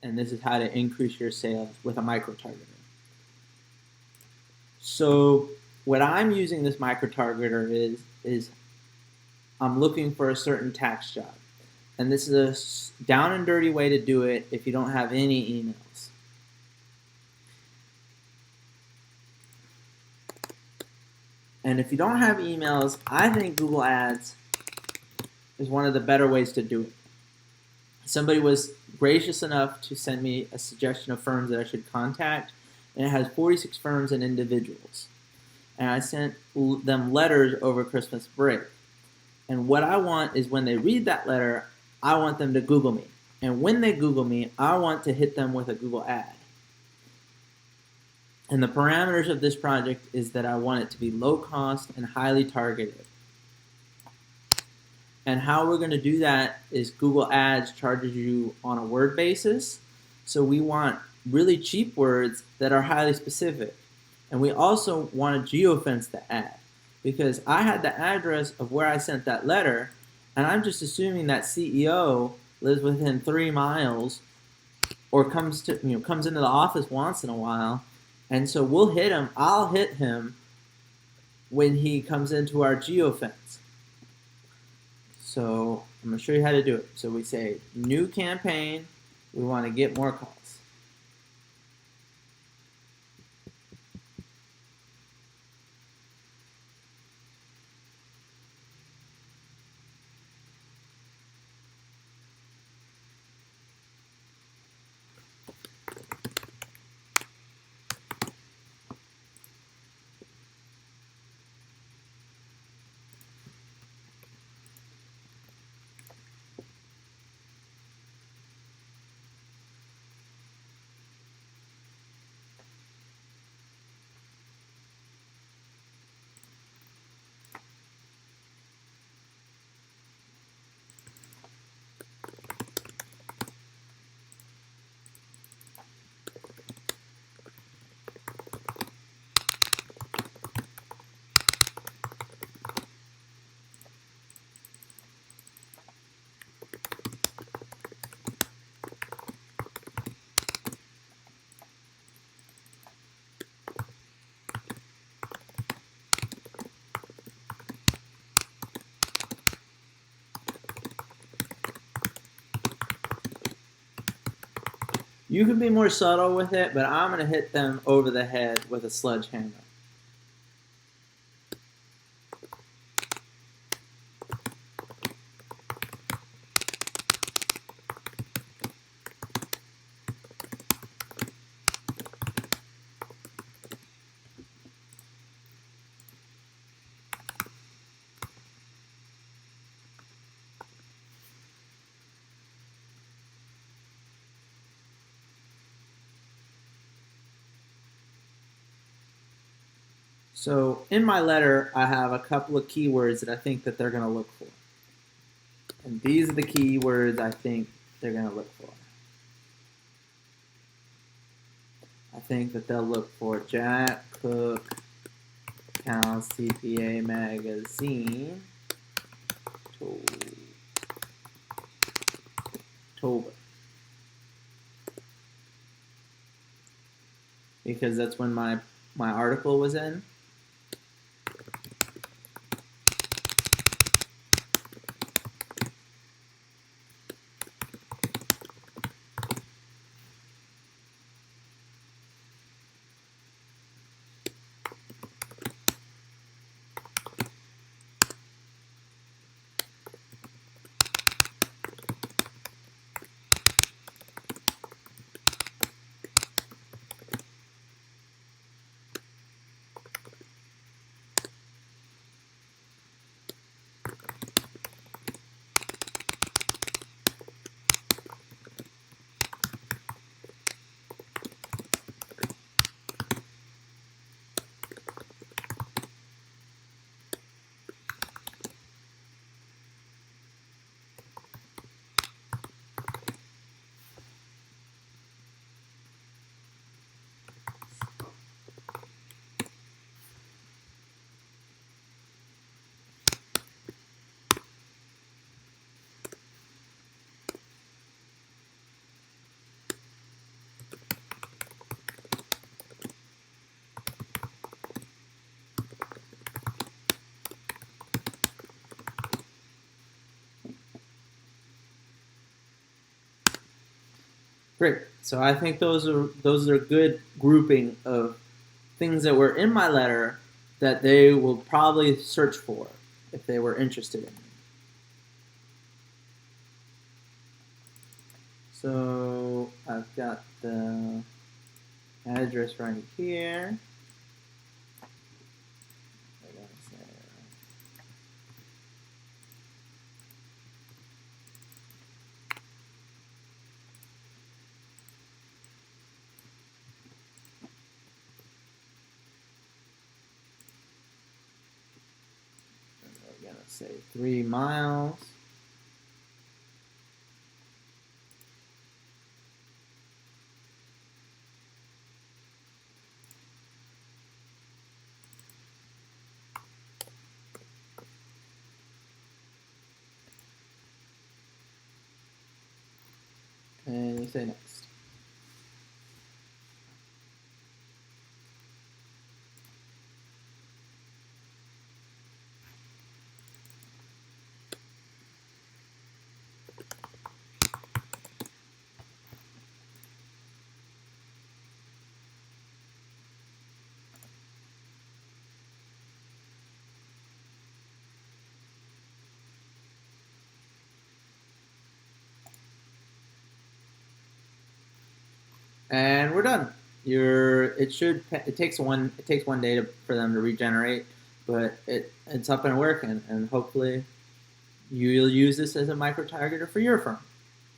and this is how to increase your sales with a micro-targeter. So what I'm using this micro-targeter is I'm looking for a certain tax job. And this is a down and dirty way to do it if you don't have any emails. And if you don't have emails, I think Google Ads is one of the better ways to do it. Somebody was gracious enough to send me a suggestion of firms that I should contact, and it has 46 firms and individuals. And I sent them letters over Christmas break. And what I want is when they read that letter, I want them to Google me. And when they Google me, I want to hit them with a Google ad. And the parameters of this project is that I want it to be low cost and highly targeted. And how we're going to do that is Google Ads charges you on a word basis. So we want really cheap words that are highly specific. And we also want a geofence the ad, because I had the address of where I sent that letter, and I'm just assuming that CEO lives within 3 miles or comes into the office once in a while. And so we'll hit him. I'll hit him when he comes into our geofence. So I'm going to show you how to do it. So we say new campaign. We want to get more calls. You can be more subtle with it, but I'm going to hit them over the head with a sledgehammer. So in my letter, I have a couple of keywords that I think that they're going to look for. And these are the keywords I think they're going to look for. I think that they'll look for Jack Cook, Cal CPA Magazine, October. Because that's when my article was in. Great. So I think those are good grouping of things that were in my letter that they will probably search for if they were interested in. So I've got the address right here. We're gonna say 3 miles. And you say next. And we're done. It takes one day for them to regenerate, but it's up and working, and hopefully you'll use this as a micro targeter for your firm.